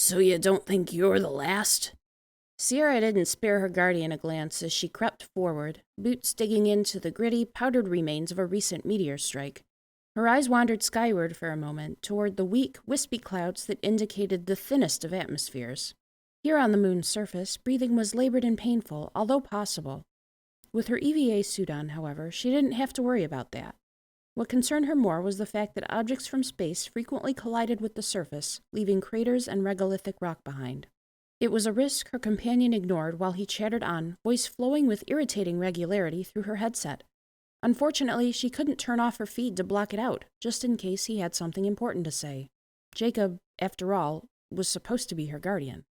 So you don't think you're the last? Sierra didn't spare her guardian a glance as she crept forward, boots digging into the gritty, powdered remains of a recent meteor strike. Her eyes wandered skyward for a moment, toward the weak, wispy clouds that indicated the thinnest of atmospheres. Here on the moon's surface, breathing was labored and painful, although possible. With her EVA suit on, however, she didn't have to worry about that. What concerned her more was the fact that objects from space frequently collided with the surface, leaving craters and regolithic rock behind. It was a risk her companion ignored while he chattered on, voice flowing with irritating regularity through her headset. Unfortunately, she couldn't turn off her feed to block it out, just in case he had something important to say. Jacob, after all, was supposed to be her guardian.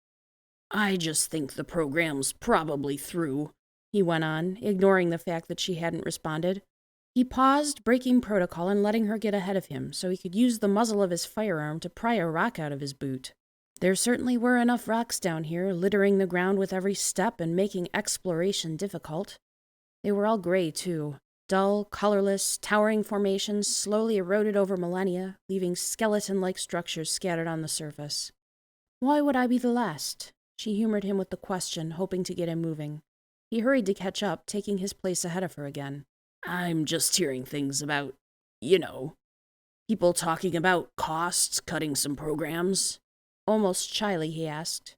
I just think the program's probably through, he went on, ignoring the fact that she hadn't responded. He paused, breaking protocol and letting her get ahead of him so he could use the muzzle of his firearm to pry a rock out of his boot. There certainly were enough rocks down here, littering the ground with every step and making exploration difficult. They were all gray, too. Dull, colorless, towering formations slowly eroded over millennia, leaving skeleton-like structures scattered on the surface. Why would I be the last? She humored him with the question, hoping to get him moving. He hurried to catch up, taking his place ahead of her again. I'm just hearing things about, people talking about costs, cutting some programs. Almost shyly, he asked.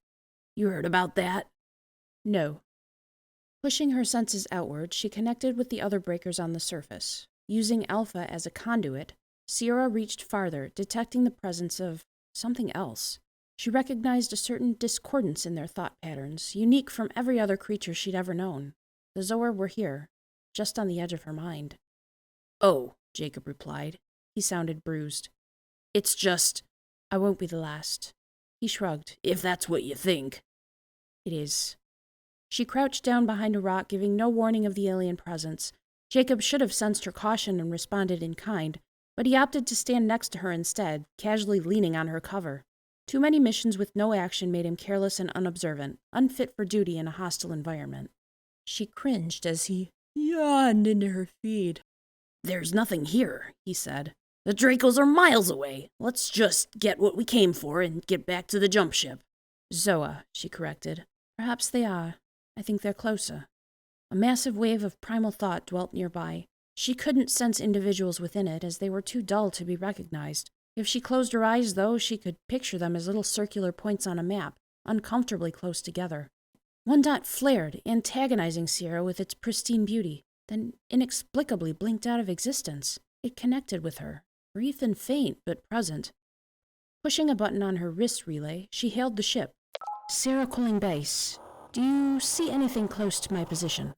You heard about that? No. Pushing her senses outward, she connected with the other breakers on the surface. Using Alpha as a conduit, Sierra reached farther, detecting the presence of something else. She recognized a certain discordance in their thought patterns, unique from every other creature she'd ever known. The Zoar were here, just on the edge of her mind. Oh, Jacob replied. He sounded bruised. It's just, I won't be the last. He shrugged. If that's what you think. It is. She crouched down behind a rock, giving no warning of the alien presence. Jacob should have sensed her caution and responded in kind, but he opted to stand next to her instead, casually leaning on her cover. Too many missions with no action made him careless and unobservant, unfit for duty in a hostile environment. She cringed as he yawned into her feed. There's nothing here, he said. The Dracos are miles away. Let's just get what we came for and get back to the jump ship. Zoa, she corrected. Perhaps they are. I think they're closer. A massive wave of primal thought dwelt nearby. She couldn't sense individuals within it, as they were too dull to be recognized. If she closed her eyes, though, she could picture them as little circular points on a map, uncomfortably close together. One dot flared, antagonizing Sierra with its pristine beauty, then inexplicably blinked out of existence. It connected with her, brief and faint, but present. Pushing a button on her wrist relay, she hailed the ship. Sierra calling base. Do you see anything close to my position?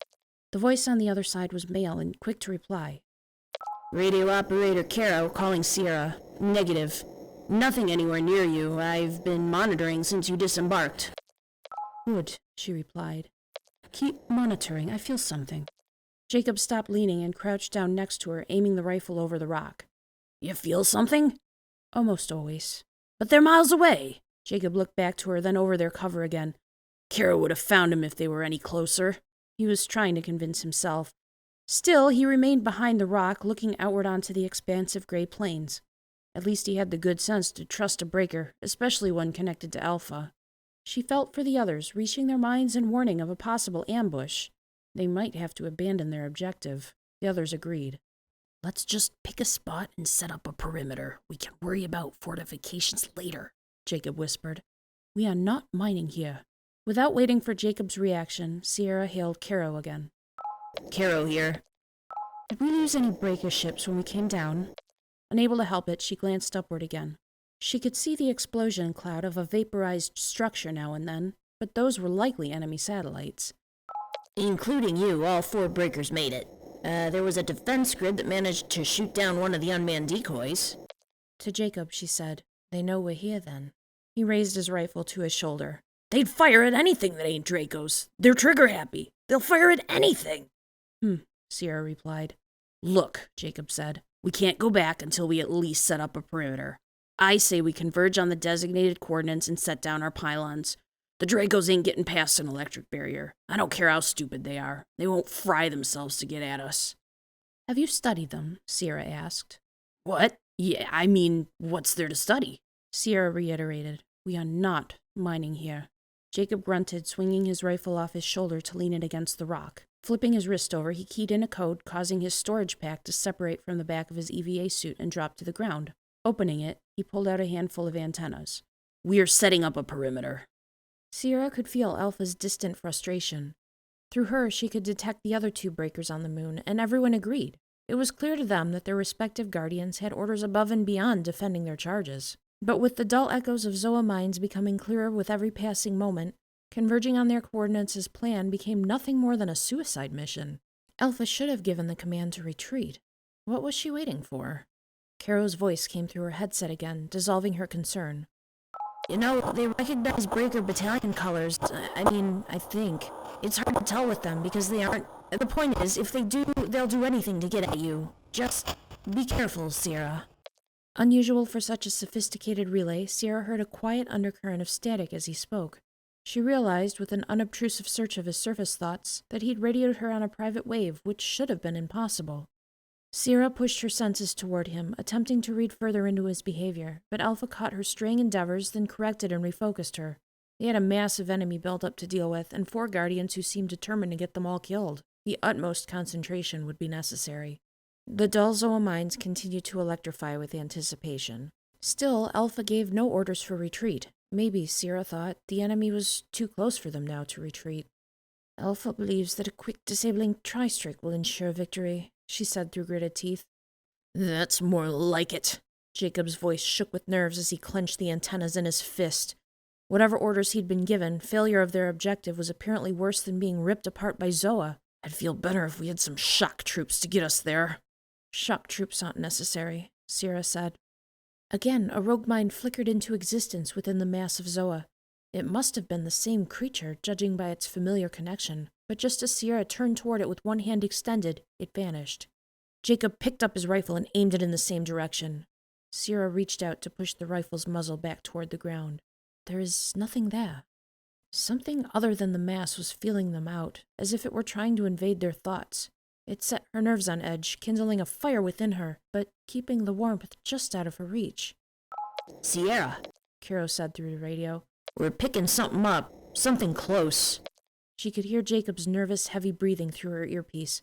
The voice on the other side was male and quick to reply. Radio operator Carro calling Sierra. Negative. Nothing anywhere near you. I've been monitoring since you disembarked. Good, she replied. Keep monitoring. I feel something. Jacob stopped leaning and crouched down next to her, aiming the rifle over the rock. You feel something? Almost always. But they're miles away. Jacob looked back to her, then over their cover again. Carro would have found him if they were any closer. He was trying to convince himself. Still, he remained behind the rock, looking outward onto the expansive gray plains. At least he had the good sense to trust a breaker, especially one connected to Alpha. She felt for the others, reaching their minds in warning of a possible ambush. They might have to abandon their objective. The others agreed. Let's just pick a spot and set up a perimeter. We can worry about fortifications later, Jacob whispered. We are not mining here. Without waiting for Jacob's reaction, Sierra hailed Carro again. Carro here. Did we lose any breaker ships when we came down? Unable to help it, she glanced upward again. She could see the explosion cloud of a vaporized structure now and then, but those were likely enemy satellites. Including you, all 4 breakers made it. There was a defense grid that managed to shoot down one of the unmanned decoys. To Jacob, she said, They know we're here then. He raised his rifle to his shoulder. They'd fire at anything that ain't Dracos. They're trigger-happy. They'll fire at anything. Sierra replied. Look, Jacob said, we can't go back until we at least set up a perimeter. I say we converge on the designated coordinates and set down our pylons. The Dracos ain't getting past an electric barrier. I don't care how stupid they are. They won't fry themselves to get at us. Have you studied them? Sierra asked. What? Yeah, I mean, what's there to study? Sierra reiterated. We are not mining here. Jacob grunted, swinging his rifle off his shoulder to lean it against the rock. Flipping his wrist over, he keyed in a code, causing his storage pack to separate from the back of his EVA suit and drop to the ground. Opening it, he pulled out a handful of antennas. We are setting up a perimeter. Sierra could feel Alpha's distant frustration. Through her, she could detect the other 2 breakers on the moon, and everyone agreed. It was clear to them that their respective guardians had orders above and beyond defending their charges. But with the dull echoes of Zoa mines becoming clearer with every passing moment, converging on their coordinates as planned became nothing more than a suicide mission. Alpha should have given the command to retreat. What was she waiting for? Carro's voice came through her headset again, dissolving her concern. They recognize Breaker Battalion colors. I think. It's hard to tell with them because they aren't... The point is, if they do, they'll do anything to get at you. Just be careful, Sierra. Unusual for such a sophisticated relay, Sierra heard a quiet undercurrent of static as he spoke. She realized, with an unobtrusive search of his surface thoughts, that he'd radioed her on a private wave, which should have been impossible. Sierra pushed her senses toward him, attempting to read further into his behavior, but Alpha caught her straying endeavors, then corrected and refocused her. They had a massive enemy built up to deal with, and 4 guardians who seemed determined to get them all killed. The utmost concentration would be necessary. The dull Zoa minds continued to electrify with anticipation. Still, Alpha gave no orders for retreat. Maybe, Sierra thought, the enemy was too close for them now to retreat. Alpha believes that a quick disabling tri-strike will ensure victory, she said through gritted teeth. That's more like it. Jacob's voice shook with nerves as he clenched the antennas in his fist. Whatever orders he'd been given, failure of their objective was apparently worse than being ripped apart by Zoa. I'd feel better if we had some shock troops to get us there. Shock troops aren't necessary, Sierra said. Again, a rogue mind flickered into existence within the mass of Zoa. It must have been the same creature, judging by its familiar connection, but just as Sierra turned toward it with one hand extended, it vanished. Jacob picked up his rifle and aimed it in the same direction. Sierra reached out to push the rifle's muzzle back toward the ground. There is nothing there. Something other than the mass was feeling them out, as if it were trying to invade their thoughts. It set her nerves on edge, kindling a fire within her, but keeping the warmth just out of her reach. Sierra, Carro said through the radio. We're picking something up. Something close. She could hear Jacob's nervous, heavy breathing through her earpiece.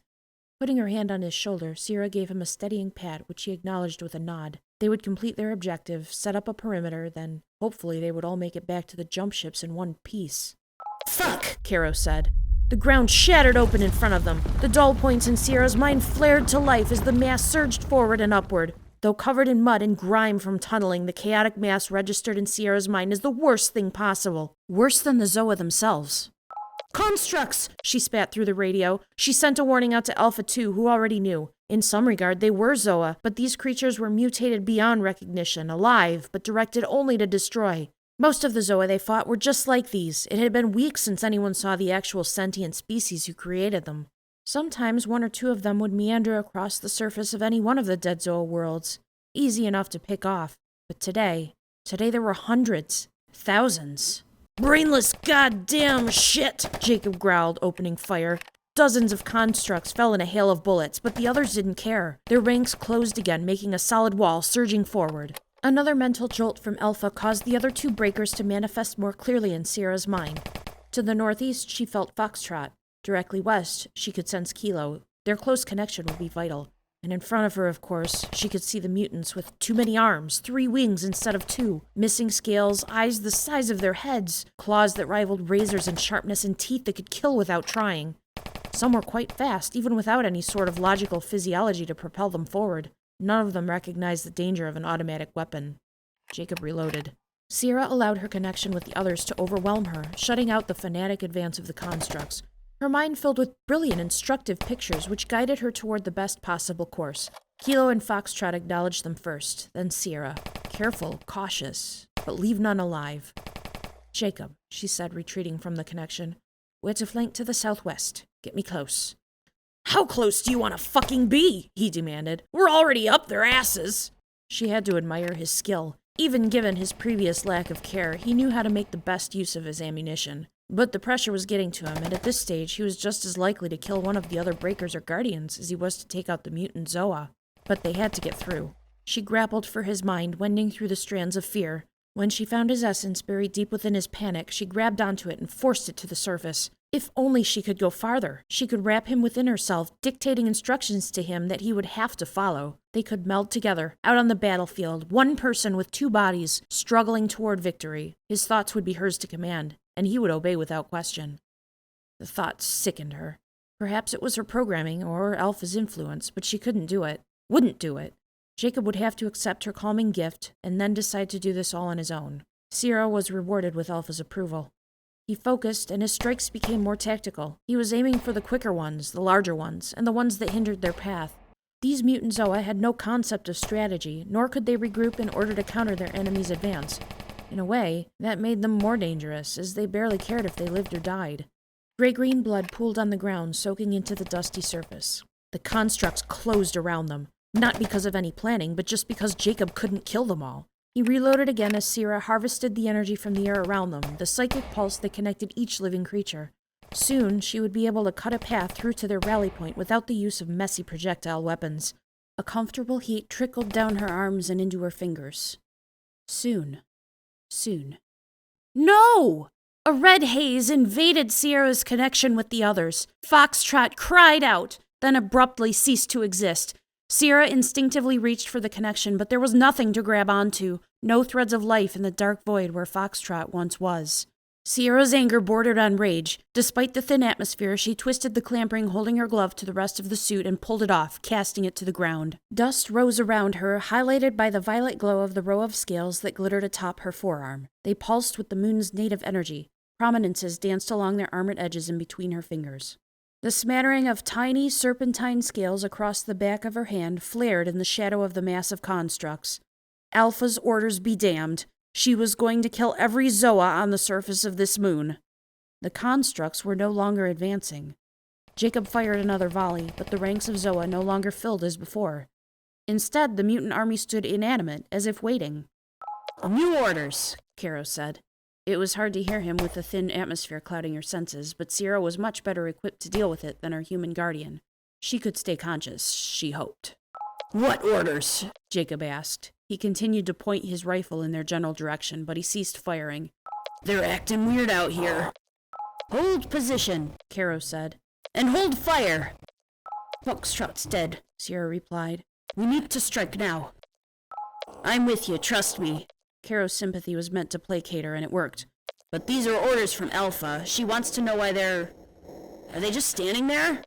Putting her hand on his shoulder, Sierra gave him a steadying pat, which he acknowledged with a nod. They would complete their objective, set up a perimeter, then hopefully they would all make it back to the jump ships in one piece. Fuck, Carro said. The ground shattered open in front of them. The dull points in Sierra's mind flared to life as the mass surged forward and upward. Though covered in mud and grime from tunneling, the chaotic mass registered in Sierra's mind as the worst thing possible. Worse than the Zoa themselves. Constructs! She spat through the radio. She sent a warning out to Alpha 2, who already knew. In some regard, they were Zoa, but these creatures were mutated beyond recognition, alive, but directed only to destroy. Most of the Zoa they fought were just like these. It had been weeks since anyone saw the actual sentient species who created them. Sometimes 1 or 2 of them would meander across the surface of any one of the dead Zoa worlds. Easy enough to pick off. But today there were hundreds. Thousands. Brainless goddamn shit, Jacob growled, opening fire. Dozens of constructs fell in a hail of bullets, but the others didn't care. Their ranks closed again, making a solid wall, surging forward. Another mental jolt from Alpha caused the other 2 breakers to manifest more clearly in Sierra's mind. To the northeast, she felt Foxtrot. Directly west, she could sense Kilo. Their close connection would be vital. And in front of her, of course, she could see the mutants with too many arms, 3 wings instead of 2, missing scales, eyes the size of their heads, claws that rivaled razors in sharpness, and teeth that could kill without trying. Some were quite fast, even without any sort of logical physiology to propel them forward. None of them recognized the danger of an automatic weapon. Jacob reloaded. Sierra allowed her connection with the others to overwhelm her, shutting out the fanatic advance of the constructs. Her mind filled with brilliant, instructive pictures which guided her toward the best possible course. Kilo and Foxtrot acknowledged them first, then Sierra. Careful, cautious, but leave none alive. Jacob, she said, retreating from the connection. We're to flank to the southwest. Get me close. How close do you want to fucking be? He demanded. We're already up their asses. She had to admire his skill. Even given his previous lack of care, he knew how to make the best use of his ammunition. But the pressure was getting to him, and at this stage he was just as likely to kill one of the other breakers or guardians as he was to take out the mutant Zoa. But they had to get through. She grappled for his mind, wending through the strands of fear. When she found his essence buried deep within his panic, she grabbed onto it and forced it to the surface. If only she could go farther. She could wrap him within herself, dictating instructions to him that he would have to follow. They could meld together, out on the battlefield, one person with two bodies, struggling toward victory. His thoughts would be hers to command, and he would obey without question. The thought sickened her. Perhaps it was her programming or Alpha's influence, but she couldn't do it. Wouldn't do it. Jacob would have to accept her calming gift, and then decide to do this all on his own. Sierra was rewarded with Alpha's approval. He focused, and his strikes became more tactical. He was aiming for the quicker ones, the larger ones, and the ones that hindered their path. These mutant Zoa had no concept of strategy, nor could they regroup in order to counter their enemy's advance. In a way, that made them more dangerous, as they barely cared if they lived or died. Gray-green blood pooled on the ground, soaking into the dusty surface. The constructs closed around them, not because of any planning, but just because Jacob couldn't kill them all. He reloaded again as Sierra harvested the energy from the air around them, the psychic pulse that connected each living creature. Soon, she would be able to cut a path through to their rally point without the use of messy projectile weapons. A comfortable heat trickled down her arms and into her fingers. Soon. No! A red haze invaded Sierra's connection with the others. Foxtrot cried out, then abruptly ceased to exist. Sierra instinctively reached for the connection, but there was nothing to grab onto, no threads of life in the dark void where Foxtrot once was. Sierra's anger bordered on rage. Despite the thin atmosphere, she twisted the clampering holding her glove to the rest of the suit and pulled it off, casting it to the ground. Dust rose around her, highlighted by the violet glow of the row of scales that glittered atop her forearm. They pulsed with the moon's native energy. Prominences danced along their armored edges and between her fingers. The smattering of tiny serpentine scales across the back of her hand flared in the shadow of the massive constructs. Alpha's orders be damned. She was going to kill every Zoa on the surface of this moon. The constructs were no longer advancing. Jacob fired another volley, but the ranks of Zoa no longer filled as before. Instead, the mutant army stood inanimate, as if waiting. "New orders," Carro said. It was hard to hear him with the thin atmosphere clouding her senses, but Sierra was much better equipped to deal with it than her human guardian. She could stay conscious, she hoped. "What orders?" Jacob asked. He continued to point his rifle in their general direction, but he ceased firing. "They're acting weird out here." "Hold position," Carro said. "And hold fire!" "Foxtrot's dead," Sierra replied. "We need to strike now." "I'm with you, trust me." Carro's sympathy was meant to placate her, and it worked. "But these are orders from Alpha. She wants to know why they're... Are they just standing there?"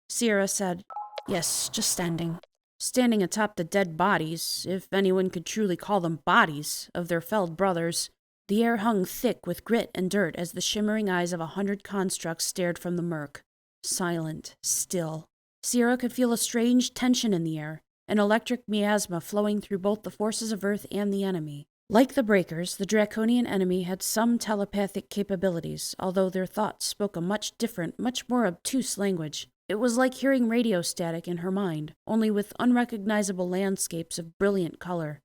Sierra said, "Yes, just standing." Standing atop the dead bodies, if anyone could truly call them bodies, of their felled brothers. The air hung thick with grit and dirt as the shimmering eyes of 100 constructs stared from the murk. Silent, still. Sierra could feel a strange tension in the air, an electric miasma flowing through both the forces of Earth and the enemy. Like the Breakers, the draconian enemy had some telepathic capabilities, although their thoughts spoke a much different, much more obtuse language. It was like hearing radio static in her mind, only with unrecognizable landscapes of brilliant color.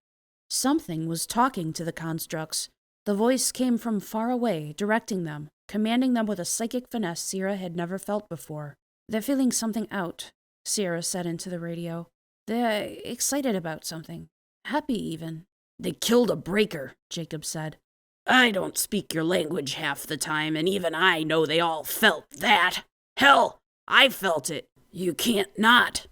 Something was talking to the constructs. The voice came from far away, directing them, commanding them with a psychic finesse Sierra had never felt before. "They're feeling something out," Sierra said into the radio. "They're excited about something. Happy, even." "They killed a breaker," Jacob said. "I don't speak your language half the time, and even I know they all felt that. Hell, I felt it. You can't not."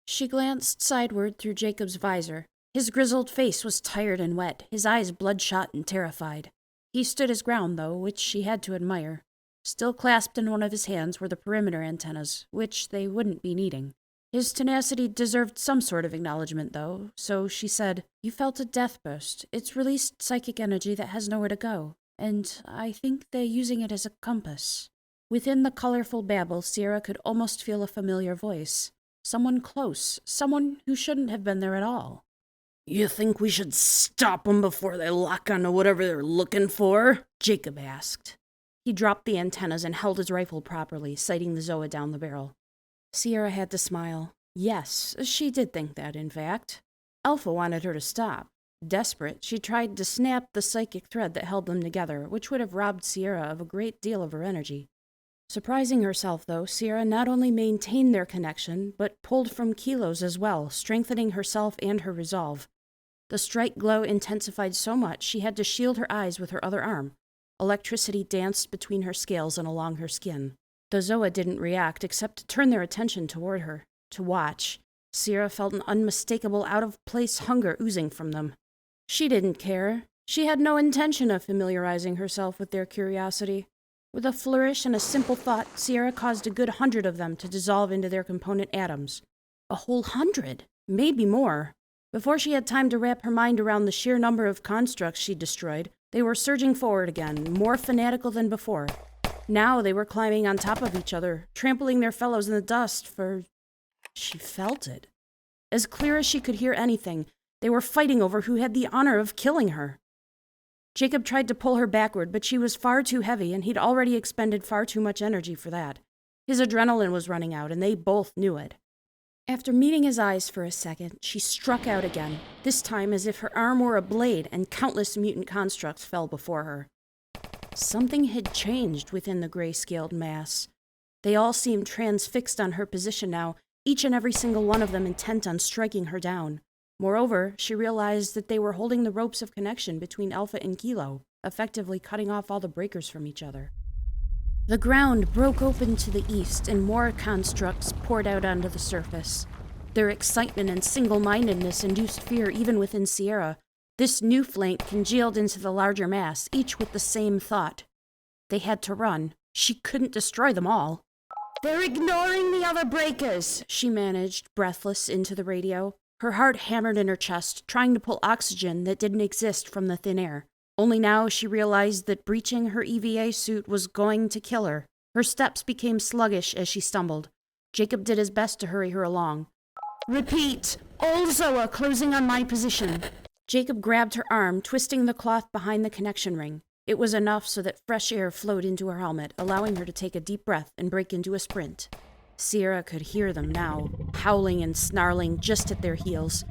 She glanced sideward through Jacob's visor. His grizzled face was tired and wet, his eyes bloodshot and terrified. He stood his ground, though, which she had to admire. Still clasped in one of his hands were the perimeter antennas, which they wouldn't be needing. His tenacity deserved some sort of acknowledgement, though, so she said, "You felt a death burst. It's released psychic energy that has nowhere to go, and I think they're using it as a compass." Within the colorful babble, Sierra could almost feel a familiar voice. Someone close, someone who shouldn't have been there at all. "You think we should stop them before they lock onto whatever they're looking for?" Jacob asked. He dropped the antennas and held his rifle properly, sighting the Zoa down the barrel. Sierra had to smile. Yes, she did think that, in fact. Alpha wanted her to stop. Desperate, she tried to snap the psychic thread that held them together, which would have robbed Sierra of a great deal of her energy. Surprising herself, though, Sierra not only maintained their connection, but pulled from kilos as well, strengthening herself and her resolve. The strike glow intensified so much she had to shield her eyes with her other arm. Electricity danced between her scales and along her skin. The Zoa didn't react except to turn their attention toward her, to watch. Sierra felt an unmistakable out-of-place hunger oozing from them. She didn't care. She had no intention of familiarizing herself with their curiosity. With a flourish and a simple thought, Sierra caused a good 100 of them to dissolve into their component atoms. A whole 100, maybe more. Before she had time to wrap her mind around the sheer number of constructs she destroyed, they were surging forward again, more fanatical than before. Now they were climbing on top of each other, trampling their fellows in the dust for... She felt it. As clear as she could hear anything, they were fighting over who had the honor of killing her. Jacob tried to pull her backward, but she was far too heavy, and he'd already expended far too much energy for that. His adrenaline was running out, and they both knew it. After meeting his eyes for a second, she struck out again, this time as if her arm were a blade, and countless mutant constructs fell before her. Something had changed within the gray-scaled mass. They all seemed transfixed on her position now, each and every single one of them intent on striking her down. Moreover, she realized that they were holding the ropes of connection between Alpha and Kilo, effectively cutting off all the breakers from each other. The ground broke open to the east, and more constructs poured out onto the surface. Their excitement and single-mindedness induced fear even within Sierra. This new flank congealed into the larger mass, each with the same thought. They had to run. She couldn't destroy them all. "They're ignoring the other breakers," she managed, breathless, into the radio. Her heart hammered in her chest, trying to pull oxygen that didn't exist from the thin air. Only now she realized that breaching her EVA suit was going to kill her. Her steps became sluggish as she stumbled. Jacob did his best to hurry her along. "Repeat! All Zoa closing on my position." Jacob grabbed her arm, twisting the cloth behind the connection ring. It was enough so that fresh air flowed into her helmet, allowing her to take a deep breath and break into a sprint. Sierra could hear them now, howling and snarling just at their heels.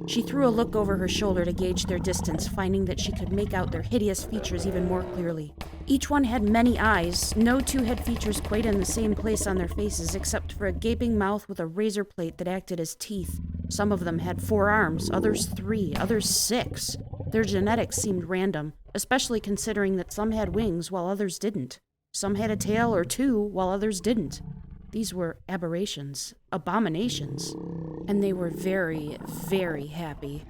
She threw a look over her shoulder to gauge their distance, finding that she could make out their hideous features even more clearly. Each one had many eyes. No two had features quite in the same place on their faces, except for a gaping mouth with a razor plate that acted as teeth. Some of them had 4 arms, others 3, others 6. Their genetics seemed random, especially considering that some had wings while others didn't. Some had a tail or 2 while others didn't. These were aberrations, abominations, and they were very, very happy.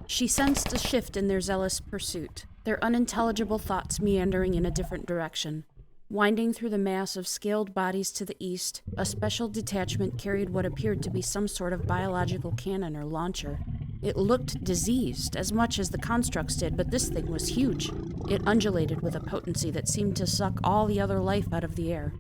She sensed a shift in their zealous pursuit, their unintelligible thoughts meandering in a different direction. Winding through the mass of scaled bodies to the east, a special detachment carried what appeared to be some sort of biological cannon or launcher. It looked diseased, as much as the constructs did, but this thing was huge. It undulated with a potency that seemed to suck all the other life out of the air.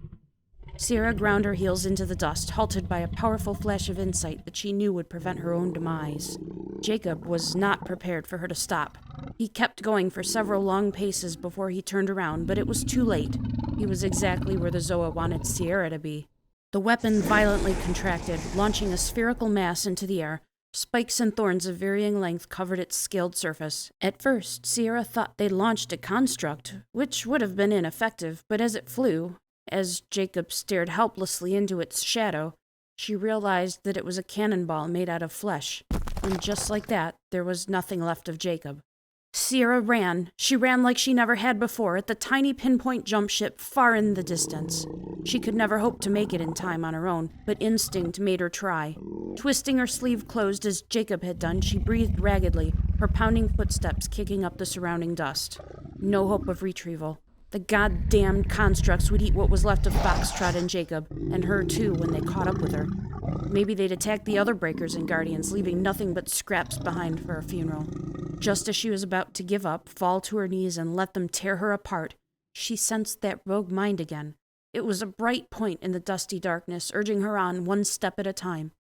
Sierra ground her heels into the dust, halted by a powerful flash of insight that she knew would prevent her own demise. Jacob was not prepared for her to stop. He kept going for several long paces before he turned around, but it was too late. He was exactly where the Zoa wanted Sierra to be. The weapon violently contracted, launching a spherical mass into the air. Spikes and thorns of varying length covered its scaled surface. At first, Sierra thought they'd launched a construct, which would have been ineffective, but as it flew, as Jacob stared helplessly into its shadow, she realized that it was a cannonball made out of flesh. And just like that, there was nothing left of Jacob. Sierra ran. She ran like she never had before, at the tiny pinpoint jump ship far in the distance. She could never hope to make it in time on her own, but instinct made her try. Twisting her sleeve closed as Jacob had done, she breathed raggedly, her pounding footsteps kicking up the surrounding dust. No hope of retrieval. The goddamned constructs would eat what was left of Foxtrot and Jacob, and her too when they caught up with her. Maybe they'd attack the other breakers and guardians, leaving nothing but scraps behind for a funeral. Just as she was about to give up, fall to her knees, and let them tear her apart, she sensed that rogue mind again. It was a bright point in the dusty darkness, urging her on one step at a time.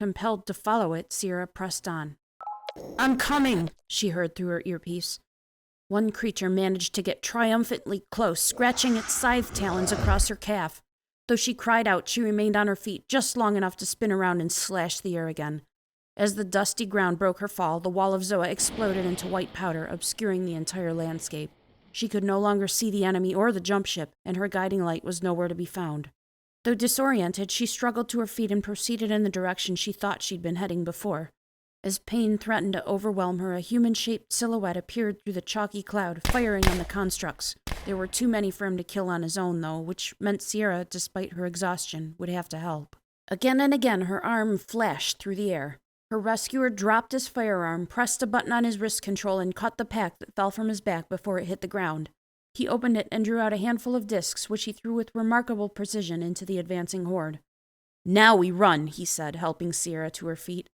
Compelled to follow it, Sierra pressed on. "I'm coming," she heard through her earpiece. One creature managed to get triumphantly close, scratching its scythe talons across her calf. Though she cried out, she remained on her feet just long enough to spin around and slash the air again. As the dusty ground broke her fall, the wall of Zoa exploded into white powder, obscuring the entire landscape. She could no longer see the enemy or the jump ship, and her guiding light was nowhere to be found. Though disoriented, she struggled to her feet and proceeded in the direction she thought she'd been heading before. As pain threatened to overwhelm her, a human-shaped silhouette appeared through the chalky cloud, firing on the constructs. There were too many for him to kill on his own, though, which meant Sierra, despite her exhaustion, would have to help. Again and again, her arm flashed through the air. Her rescuer dropped his firearm, pressed a button on his wrist control, and caught the pack that fell from his back before it hit the ground. He opened it and drew out a handful of discs, which he threw with remarkable precision into the advancing horde. "Now we run," he said, helping Sierra to her feet.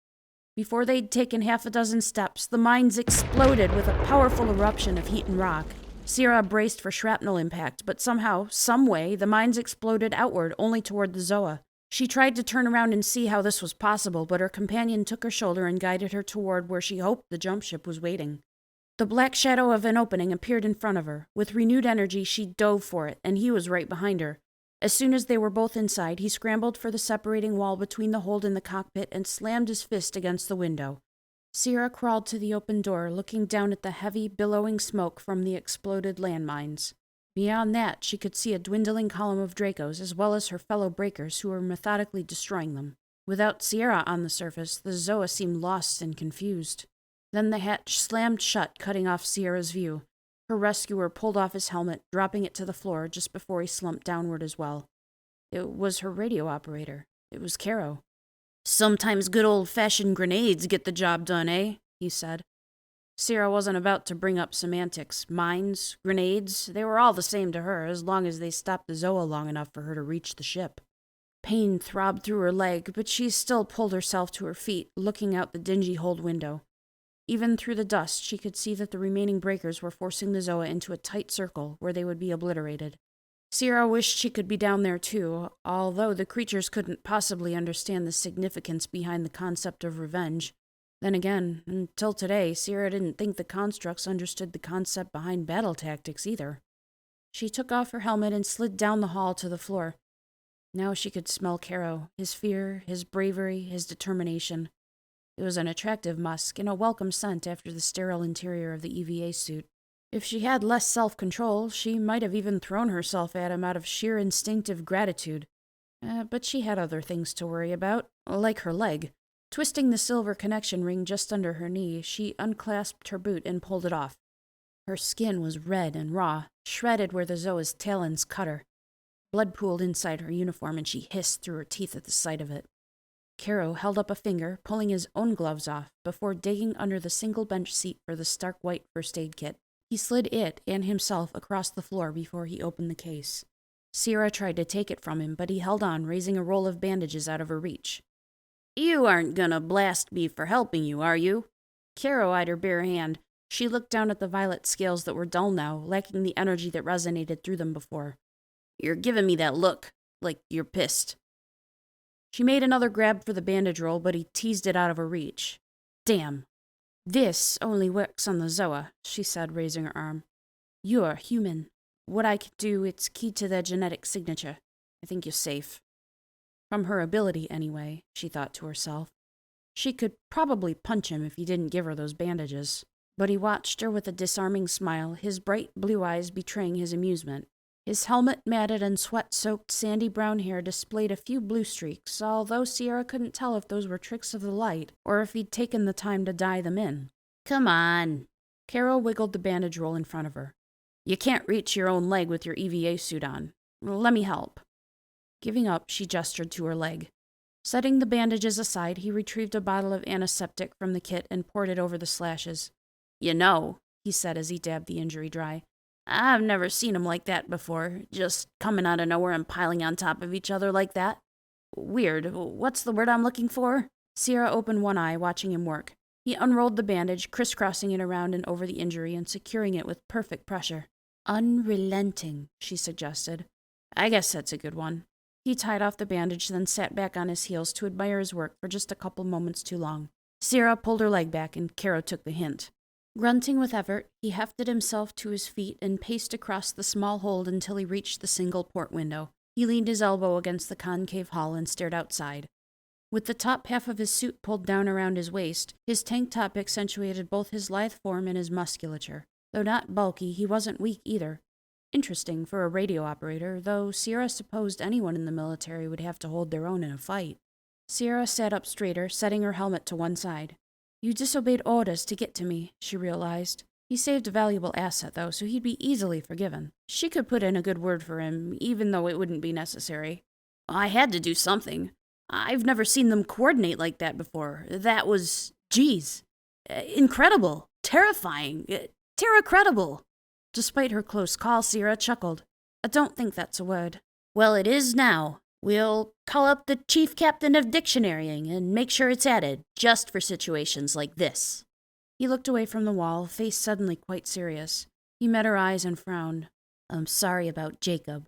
Before they'd taken half a dozen steps, the mines exploded with a powerful eruption of heat and rock. Sierra braced for shrapnel impact, but somehow, someway, the mines exploded outward, only toward the Zoa. She tried to turn around and see how this was possible, but her companion took her shoulder and guided her toward where she hoped the jump ship was waiting. The black shadow of an opening appeared in front of her. With renewed energy, she dove for it, and he was right behind her. As soon as they were both inside, he scrambled for the separating wall between the hold and the cockpit and slammed his fist against the window. Sierra crawled to the open door, looking down at the heavy, billowing smoke from the exploded landmines. Beyond that, she could see a dwindling column of Dracos, as well as her fellow breakers, who were methodically destroying them. Without Sierra on the surface, the Zoa seemed lost and confused. Then the hatch slammed shut, cutting off Sierra's view. Her rescuer pulled off his helmet, dropping it to the floor just before he slumped downward as well. It was her radio operator. It was Carro. "Sometimes good old-fashioned grenades get the job done, eh?" he said. Sierra wasn't about to bring up semantics. Mines, grenades, they were all the same to her, as long as they stopped the Zoa long enough for her to reach the ship. Pain throbbed through her leg, but she still pulled herself to her feet, looking out the dingy hold window. Even through the dust, she could see that the remaining breakers were forcing the Zoa into a tight circle where they would be obliterated. Sierra wished she could be down there too, although the creatures couldn't possibly understand the significance behind the concept of revenge. Then again, until today, Sierra didn't think the constructs understood the concept behind battle tactics either. She took off her helmet and slid down the hall to the floor. Now she could smell Carro, his fear, his bravery, his determination. It was an attractive musk and a welcome scent after the sterile interior of the EVA suit. If she had less self-control, she might have even thrown herself at him out of sheer instinctive gratitude. But she had other things to worry about, like her leg. Twisting the silver connection ring just under her knee, she unclasped her boot and pulled it off. Her skin was red and raw, shredded where the Zoa's talons cut her. Blood pooled inside her uniform, and she hissed through her teeth at the sight of it. Carro held up a finger, pulling his own gloves off, before digging under the single bench seat for the stark white first aid kit. He slid it and himself across the floor before he opened the case. Sierra tried to take it from him, but he held on, raising a roll of bandages out of her reach. "You aren't gonna blast me for helping you, are you?" Carro eyed her bare hand. She looked down at the violet scales that were dull now, lacking the energy that resonated through them before. "You're giving me that look, like you're pissed." She made another grab for the bandage roll, but he teased it out of her reach. "Damn. This only works on the Zoa," she said, raising her arm. "You're human. What I can do, it's key to their genetic signature. I think you're safe." From her ability, anyway, she thought to herself. She could probably punch him if he didn't give her those bandages. But he watched her with a disarming smile, his bright blue eyes betraying his amusement. His helmet, matted and sweat-soaked sandy brown hair displayed a few blue streaks, although Sierra couldn't tell if those were tricks of the light or if he'd taken the time to dye them in. "Come on." Carro wiggled the bandage roll in front of her. "You can't reach your own leg with your EVA suit on. Let me help." Giving up, she gestured to her leg. Setting the bandages aside, he retrieved a bottle of antiseptic from the kit and poured it over the slashes. "You know," he said as he dabbed the injury dry, "I've never seen 'em like that before, just coming out of nowhere and piling on top of each other like that. Weird. What's the word I'm looking for?" Sierra opened one eye, watching him work. He unrolled the bandage, crisscrossing it around and over the injury and securing it with perfect pressure. "Unrelenting," she suggested. "I guess that's a good one." He tied off the bandage, then sat back on his heels to admire his work for just a couple moments too long. Sierra pulled her leg back, and Carro took the hint. Grunting with effort, he hefted himself to his feet and paced across the small hold until he reached the single port window. He leaned his elbow against the concave hull and stared outside. With the top half of his suit pulled down around his waist, his tank top accentuated both his lithe form and his musculature. Though not bulky, he wasn't weak either. Interesting for a radio operator, though Sierra supposed anyone in the military would have to hold their own in a fight. Sierra sat up straighter, setting her helmet to one side. You disobeyed orders to get to me, she realized. He saved a valuable asset, though, so he'd be easily forgiven. She could put in a good word for him, even though it wouldn't be necessary. I had to do something. I've never seen them coordinate like that before. That was, geez, incredible, terrifying, terra-credible. Despite her close call, Sierra chuckled. I don't think that's a word. Well, it is now. We'll call up the chief captain of dictionarying and make sure it's added, just for situations like this. He looked away from the wall, face suddenly quite serious. He met her eyes and frowned. I'm sorry about Jacob.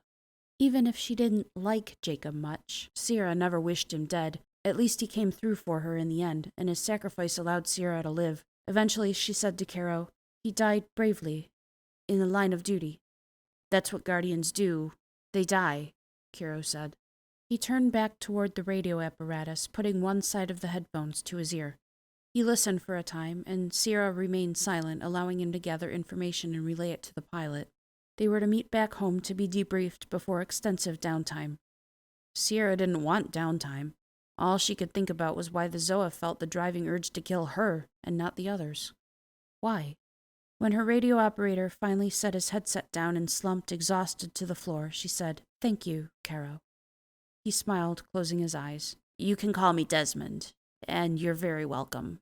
Even if she didn't like Jacob much, Sierra never wished him dead. At least he came through for her in the end, and his sacrifice allowed Sierra to live. Eventually, she said to Carro, he died bravely, in the line of duty. That's what Guardians do. They die, Carro said. He turned back toward the radio apparatus, putting one side of the headphones to his ear. He listened for a time, and Sierra remained silent, allowing him to gather information and relay it to the pilot. They were to meet back home to be debriefed before extensive downtime. Sierra didn't want downtime. All she could think about was why the Zoa felt the driving urge to kill her and not the others. Why? When her radio operator finally set his headset down and slumped exhausted to the floor, she said, Thank you, Carro. He smiled, closing his eyes. You can call me Desmond, and you're very welcome.